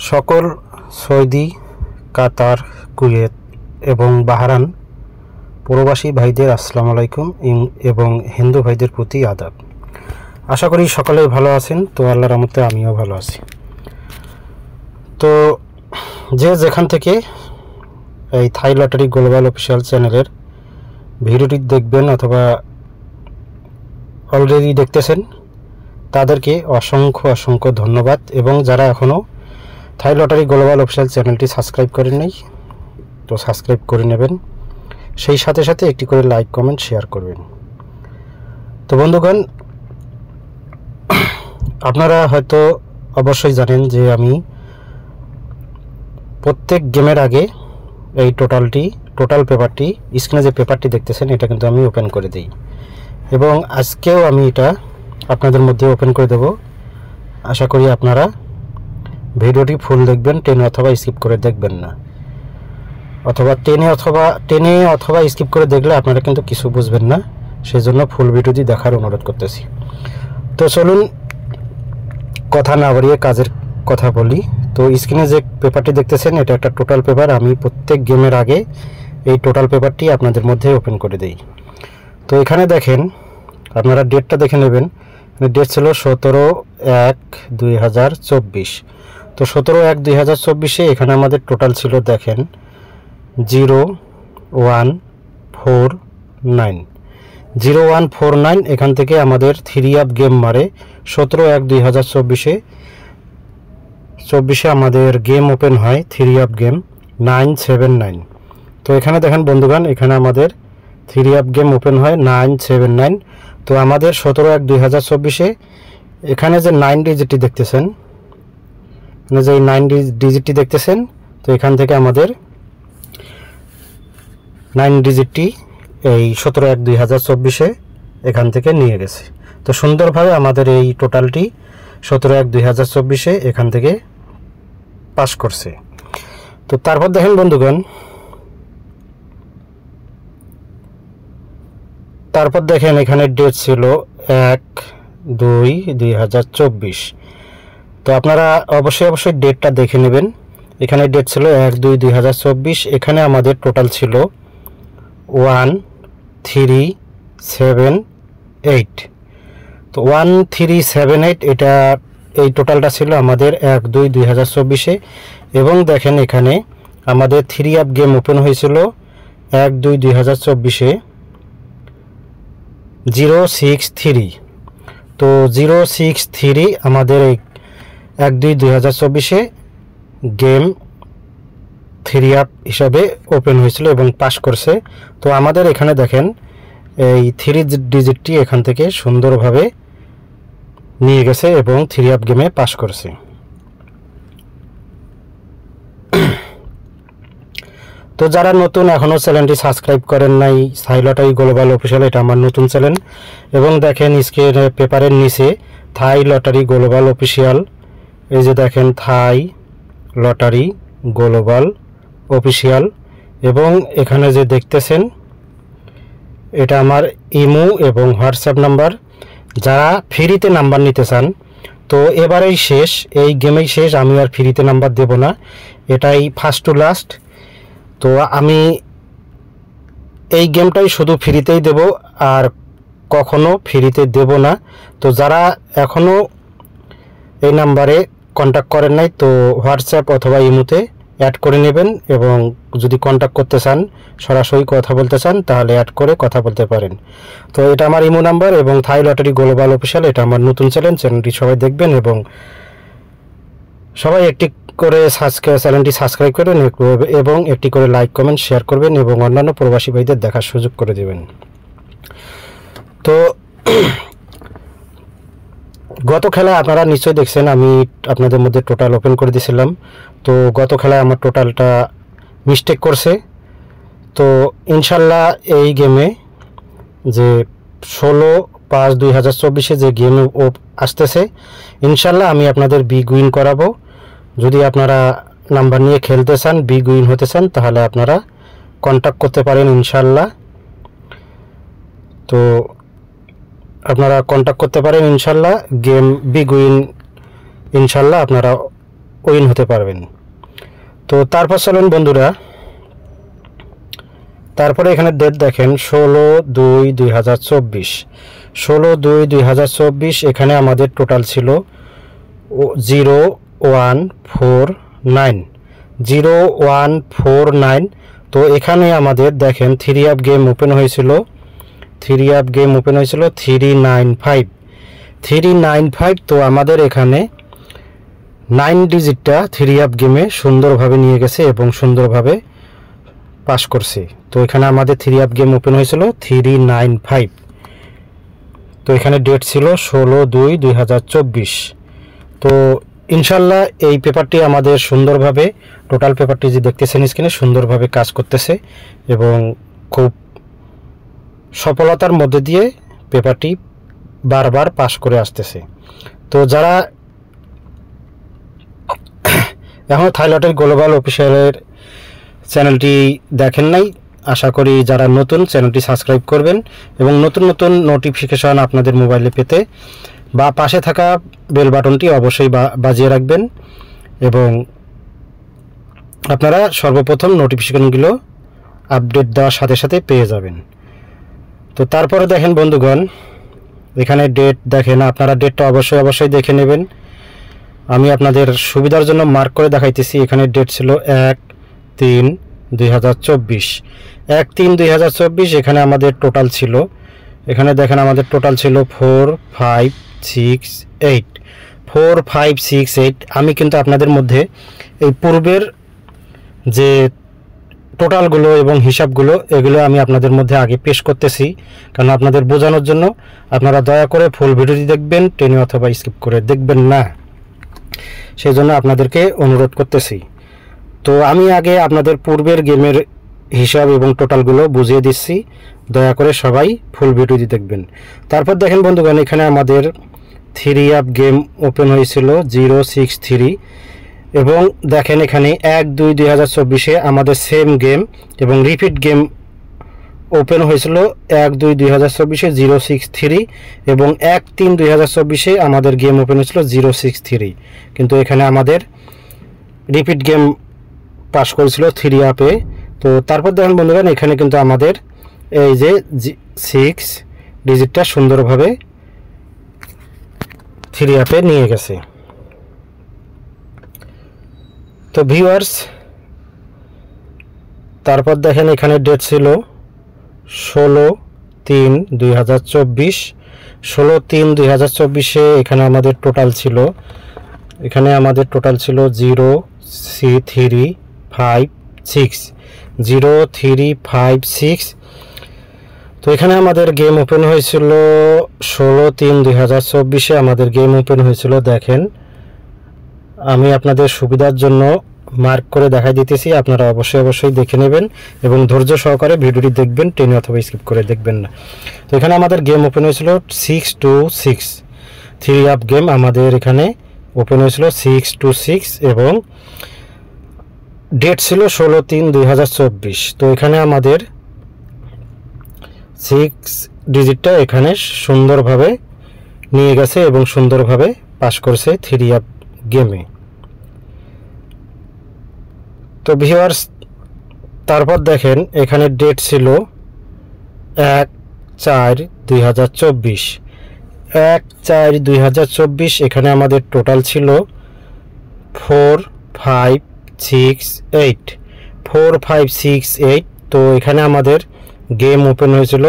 সকল সৌদি, কাতার, কুয়েত এবং বাহরাইন প্রবাসী ভাইদের আসসালামু আলাইকুম এবং হিন্দু ভাইদের প্রতি আদাব। আশা করি সকলেই ভালো আছেন। তো আল্লাহর রহমতে আমিও ভালো আছি। তো যে যেখান থেকে এই থাই লটারি গ্লোবাল অফিসিয়াল চ্যানেলের ভিডিওটি দেখবেন অথবা অলরেডি দেখতেছেন, তাদেরকে অসংখ্য ধন্যবাদ। এবং যারা এখনও থাই লটারি গ্লোবাল অফিসিয়াল চ্যানেলটি সাবস্ক্রাইব করেন নাই, তো সাবস্ক্রাইব করে নেবেন। সেই সাথে সাথে একটি করে লাইক, কমেন্ট, শেয়ার করবেন। তো বন্ধুগণ, আপনারা হয়তো অবশ্যই জানেন যে আমি প্রত্যেক গেমের আগে এই টোটাল পেপারটি, স্ক্রিনে যে পেপারটি দেখতেছেন, এটা কিন্তু আমি ওপেন করে দিই। এবং আজকেও আমি এটা আপনাদের মধ্যে ওপেন করে দেব। আশা করি আপনারা ভিডিওটি ফুল দেখবেন, টেনে অথবা স্কিপ করে দেখবেন না, অথবা টেনে অথবা স্কিপ করে দেখলে আপনারা কিন্তু কিছু বুঝবেন না। সেই জন্য ফুল ভিডিওটি দেখার অনুরোধ করতেছি। তো চলুন কথা না বাড়িয়ে কাজের কথা বলি। তো স্ক্রিনে যে পেপারটি দেখতেছেন, এটা একটা টোটাল পেপার। আমি প্রত্যেক গেমের আগে এই টোটাল পেপারটি আপনাদের মধ্যে ওপেন করে দিই। তো এখানে দেখেন, আপনারা ডেটটা দেখে নেবেন। ডেট ছিল 17/1/2024। তো 17/1/2024 এখানে আমাদের টোটাল ছিল, দেখেন, 0149। এখান থেকে আমাদের 3 আপ গেম মারে 17/1/2024 আমাদের গেম ওপেন হয় 3 আপ গেম 979। তো এখানে দেখেন বন্ধুগণ, এখানে আমাদের 3 আপ গেম ওপেন হয় 979। তো আমাদের 17/1/2024 এখানে যে 9 ডিজিটটি দেখতেছেন, যে 9 ডিজিটটি দেখতেছেন, তো এখান থেকে আমাদের 9 ডিজিটটি এই 17/1/2024 এখান থেকে নিয়ে গেছে। তো সুন্দরভাবে আমাদের এই টোটালটি 17/1/2024 এখান থেকে পাস করছে। তো তারপর দেখেন বন্ধুগণ, তারপর দেখেন এখানে ডেট ছিল 1/2/2024। তো আপনারা অবশ্যই ডেটটা দেখে নেবেন। এখানে ডেট ছিল 1/2/2024। এখানে আমাদের টোটাল ছিল 1378। তো 1378 এটা এই টোটালটা ছিল আমাদের 1/2/2024। এবং দেখেন এখানে আমাদের 3 আপ গেম ওপেন হয়েছিল 1/2/2024 063। তো 063 আমাদের এই 1/2/2024 গেম 3 আপ হিসাবে ওপেন হয়েছিল এবং পাস করছে। তো আমাদের এখানে দেখেন এই 3 ডিজিটটি এখান থেকে সুন্দরভাবে নিয়ে গেছে এবং 3 আপ গেমে পাস করছে। তো যারা নতুন, এখনও চ্যানেলটি সাবস্ক্রাইব করেন নাই, থাই লটারি গ্লোবাল অফিসিয়াল, এটা আমার নতুন চ্যানেল। এবং দেখেন স্ক্রিনে পেপারের নিচে থাই লটারি গ্লোবাল অফিসিয়াল, এই যে দেখেন থাই লটারি গ্লোবাল অফিসিয়াল। এবং এখানে যে দেখতেছেন, এটা আমার ইমো এবং হোয়াটসঅ্যাপ নাম্বার। যারা ফ্রিতে নাম্বার নিতে চান, তো এবারেই শেষ, এই গেমেই শেষ, আমি আর ফ্রিতে নাম্বার দেব না, এটাই ফার্স্ট টু লাস্ট। তো আমি এই গেমটাই শুধু ফ্রিতেই দেব, আর কখনো ফ্রিতে দেব না। তো যারা এখনও এই নাম্বারে কন্ট্যাক্ট করেন নাই, তো হোয়াটসঅ্যাপ অথবা ইমোতে অ্যাড করে নেবেন। এবং যদি কন্ট্যাক্ট করতে চান, সরাসরি কথা বলতে চান, তাহলে অ্যাড করে কথা বলতে পারেন। তো এটা আমার ইমো নাম্বার এবং থাই লটারি গ্লোবাল অফিসিয়াল, এটা আমার নতুন চ্যানেলটি সবাই দেখবেন এবং সবাই একটি করে চ্যানেলটি সাবস্ক্রাইব করবেন এবং একটি করে লাইক, কমেন্ট, শেয়ার করবেন এবং অন্যান্য প্রবাসী ভাইদের দেখার সুযোগ করে দেবেন। তো গত খেলায় আপনারা নিশ্চয়ই দেখছেন, আমি আপনাদের মধ্যে টোটাল ওপেন করে দিয়েছিলাম। তো গত খেলায় আমার টোটালটা মিস্টেক করছে। তো ইনশাল্লাহ এই গেমে যে 16/5/2024 যে গেম আসতেছে, ইনশাল্লাহ আমি আপনাদের বিগ উইন করাবো। যদি আপনারা নাম্বার নিয়ে খেলতে চান, বিগ উইন হতে চান, তাহলে আপনারা কন্ট্যাক্ট করতে পারেন ইনশাল্লাহ। তো আপনারা কন্ট্যাক্ট করতে পারেন ইনশাল্লাহ, গেম বিগ উইন ইনশাল্লাহ আপনারা উইন হতে পারবেন। তো তারপর চলেন বন্ধুরা, তারপরে এখানে ডেট দেখেন 16/2/2024, 16/2/2024 এখানে আমাদের টোটাল ছিল 0149। তো এখানে আমাদের দেখেন 3 আপ গেম ওপেন হয়েছিল, 395। তো আমাদের এখানে 9 ডিজিটটা 3 আপ গেমে সুন্দরভাবে নিয়ে গেছে এবং সুন্দরভাবে পাস করছে। তো এখানে আমাদের 3 আপ গেম ওপেন হয়েছিল 395। তো এখানে ডেট ছিল 16/2/2024। তো ইনশাল্লাহ এই পেপারটি আমাদের সুন্দরভাবে, টোটাল পেপারটি যে দেখতেছেন স্ক্রিনে, সুন্দরভাবে কাজ করতেছে এবং খুব সফলতার মধ্যে দিয়ে পেপারটি বারবার পাস করে আসতেছে। তো যারা এখন থাই লটারি গ্লোবাল অফিসিয়ালের চ্যানেলটি দেখেন নাই, আশা করি যারা নতুন চ্যানেলটি সাবস্ক্রাইব করবেন এবং নতুন নতুন নোটিফিকেশন আপনাদের মোবাইলে পেতে বা পাশে থাকা বেল বাটনটি অবশ্যই বাজিয়ে রাখবেন এবং আপনারা সর্বপ্রথম নোটিফিকেশনগুলো আপডেট দেওয়ার সাথে সাথে পেয়ে যাবেন। তো তারপরে দেখেন বন্ধুগণ, এখানে ডেট দেখেন, আপনারা ডেটটা অবশ্যই দেখে নেবেন। আমি আপনাদের সুবিধার জন্য মার্ক করে দেখাইতেছি। এখানে ডেট ছিল 1/3/2024, 1/3/2024। এখানে আমাদের টোটাল ছিল, এখানে দেখেন আমাদের টোটাল ছিল 456 8। আমি কিন্তু আপনাদের মধ্যে এই পূর্বের যে টোটালগুলো এবং হিসাবগুলো, এগুলো আমি আপনাদের মধ্যে আগে পেশ করতেছি, কারণ আপনাদের বোঝানোর জন্য। আপনারা দয়া করে ফুল ভিডিওটি দেখবেন, টেনে অথবা স্কিপ করে দেখবেন না, সেই জন্য আপনাদেরকে অনুরোধ করতেছি। তো আমি আগে আপনাদের পূর্বের গেমের হিসাব এবং টোটালগুলো বুঝিয়ে দিচ্ছি, দয়া করে সবাই ফুল ভিডিওটি দেখবেন। তারপর দেখেন বন্ধুগণ, এখানে আমাদের 3 আপ গেম ওপেন হয়েছিল 063 এবং দেখেন এখানে 1/2/2024 আমাদের সেম গেম এবং রিপিট গেম ওপেন হয়েছিল 1/2/2024 063 এবং 1/3/2024 আমাদের গেম ওপেন হয়েছিল 063। কিন্তু এখানে আমাদের রিপিট গেম পাস করেছিল 3 আপে। তো তারপর দেখেন বন্ধুগণ, এখানে কিন্তু আমাদের এই যে 6 ডিজিটটা সুন্দরভাবে 3 আপে নিয়ে গেছে। তো ভিউয়ার্স, তারপর দেখেন এখানে ডেট ছিল 16/3/2024, 16/3/2024 এখানে আমাদের টোটাল ছিল, 0356। তো এখানে আমাদের গেম ওপেন হয়েছিল 16/3/2024 আমাদের গেম ওপেন হয়েছিল। দেখেন আমি আপনাদের সুবিধার জন্য মার্ক করে দেখাই দিতেছি, আপনারা অবশ্যই দেখে নেবেন এবং ধৈর্য সহকারে ভিডিওটি দেখবেন, টেনে অথবা স্কিপ করে দেখবেন না। তো এখানে আমাদের গেম ওপেন হয়েছিল 626, 3 আপ গেম আমাদের এখানে ওপেন হয়েছিল 626 এবং ডেট ছিল 16/3/2024। তো এখানে আমাদের 6 ডিজিটটা এখানে সুন্দরভাবে নিয়ে গেছে এবং সুন্দরভাবে পাস করছে 3 আপ গেমে। তো ভিউয়ার্স, তারপর দেখেন এখানে ডেট ছিল 1/4/2024, 1/4/2024 এখানে আমাদের টোটাল ছিল 4568। তো এখানে আমাদের গেম ওপেন হয়েছিল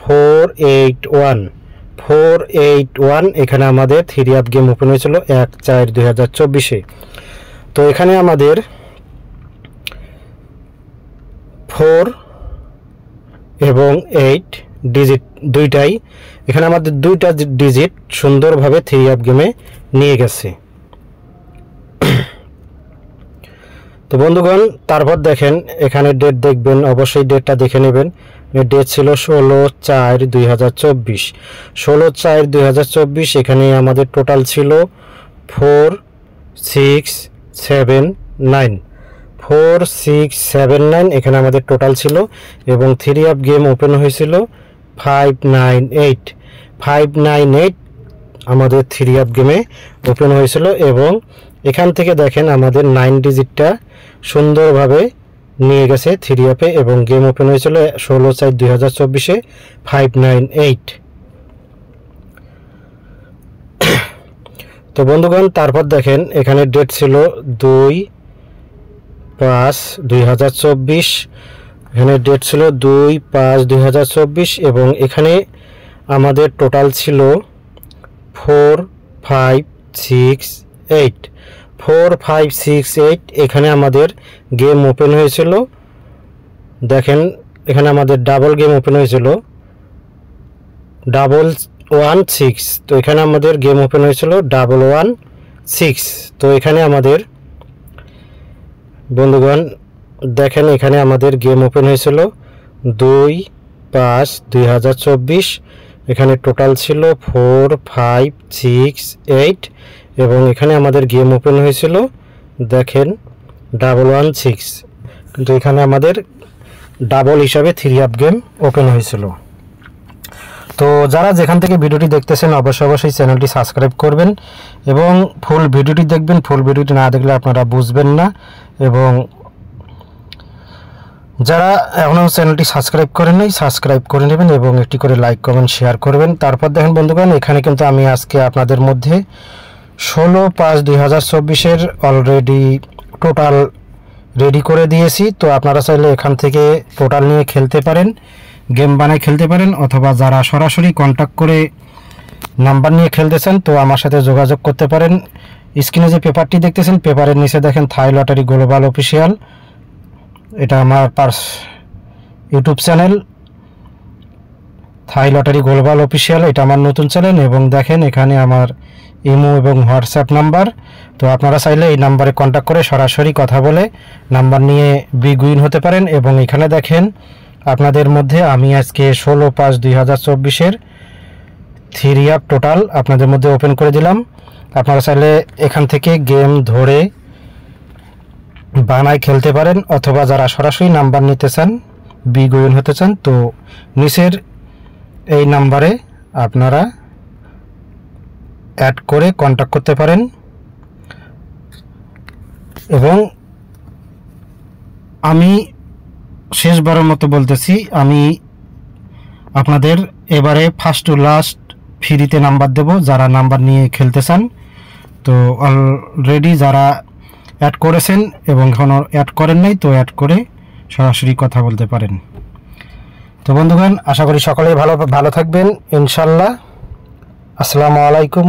481, এখানে আমাদের 3 আপ গেম ওপেন হয়েছিল 1/4/2024। তো এখানে আমাদের 4 এবং 8 ডিজিট দুইটাই, এখানে আমাদের দুইটা ডিজিট সুন্দরভাবে 3 আপ গেমে নিয়ে গেছে। তো বন্ধুগণ, তারপর দেখেন এখানে ডেট দেখবেন, অবশ্যই ডেটটা দেখে নেবেন। ডেট ছিল 16/4/2024, 16/4/2024 এখানে আমাদের টোটাল ছিল 4679, এখানে আমাদের টোটাল ছিল এবং 3 আপ গেম ওপেন হয়েছিল 598। আমাদের 3 অ্যাপ গেমে ওপেন হয়েছিল এবং এখান থেকে দেখেন আমাদের 9 ডিজিটটা সুন্দরভাবে নিয়ে গেছে 3 অ্যাপে এবং গেম ওপেন হয়েছিল 16/4/2024 598। তো বন্ধুগণ তারপর দেখেন এখানে ডেট ছিল 2/5/2024, এখানে ডেট ছিল 2/5/2024 এবং এখানে আমাদের টোটাল ছিল 4568 এখানে আমাদের গেম ওপেন হয়েছিল। দেখেন এখানে আমাদের ডাবল গেম ওপেন হয়েছিল 116, তো এখানে আমাদের গেম ওপেন হয়েছিল 116। তো এখানে আমাদের বন্ধুগণ দেখেন এখানে আমাদের গেম ওপেন হয়েছিল 2/5/2024, এখানে টোটাল ছিল 4568 এবং এখানে আমাদের গেম ওপেন হয়েছিল দেখেন 116, কিন্তু এখানে আমাদের ডাবল হিসাবে 3 অ্যাপ গেম ওপেন হয়েছিল। তো যারা যেখান থেকে ভিডিওটি দেখতেছেন অবশ্যই চ্যানেলটি সাবস্ক্রাইব করবেন এবং ফুল ভিডিওটি দেখবেন। ফুল ভিডিওটি না দেখলে আপনারা বুঝবেন না। এবং যারা এখনও চ্যানেলটি সাবস্ক্রাইব করেন নাই সাবস্ক্রাইব করে নেবেন এবং একটি করে লাইক কমেন্ট শেয়ার করবেন। তারপর দেখেন বন্ধুগণ এখানে কিন্তু আমি আজকে আপনাদের মধ্যে 16/5/2024 অলরেডি টোটাল রেডি করে দিয়েছি। তো আপনারা চাইলে এখান থেকে টোটাল নিয়ে খেলতে পারেন, গেম বানায় খেলতে পারেন, অথবা যারা সরাসরি কন্ট্যাক্ট করে নাম্বার নিয়ে খেলতে চান তো আমার সাথে যোগাযোগ করতে পারেন। স্ক্রিনে যে পেপারটি দেখতেছেন পেপারের নিচে দেখেন থাই লটারি গ্লোবাল অফিসিয়াল, এটা আমার ইউটিউব চ্যানেল থাই লটারি গ্লোবাল অফিসিয়াল, এটা আমার নতুন চ্যানেল। এবং দেখেন এখানে আমার ইমো এবং হোয়াটসঅ্যাপ নাম্বার, তো আপনারা চাইলে এই নাম্বারে কন্ট্যাক্ট করে সরাসরি কথা বলে নাম্বার নিয়ে বিগ উইন হতে পারেন। এবং এখানে দেখেন আপনাদের মধ্যে আমি আজকে 16/5/2024 3 অ্যাপ টোটাল আপনাদের মধ্যে ওপেন করে দিলাম। আপনারা চাইলে এখান থেকে গেম ধরে বানায় খেলতে পারেন, অথবা যারা সরাসরি নাম্বার নিতে চান বিগ উইন হতে চান তো নিচের এই নাম্বারে আপনারা অ্যাড করে কন্ট্যাক্ট করতে পারেন। এবং আমি শেষবারের মতো বলতেছি, আমি আপনাদের এবারে ফার্স্ট টু লাস্ট ফ্রিতে নাম্বার দেব যারা নাম্বার নিয়ে খেলতে চান। তো অলরেডি যারা অ্যাড করেছেন এবং এখনও অ্যাড করেন নাই তো অ্যাড করে সরাসরি কথা বলতে পারেন। তো বন্ধুগণ আশা করি সকলেই ভালো থাকবেন ইনশাল্লাহ। আসসালামু আলাইকুম।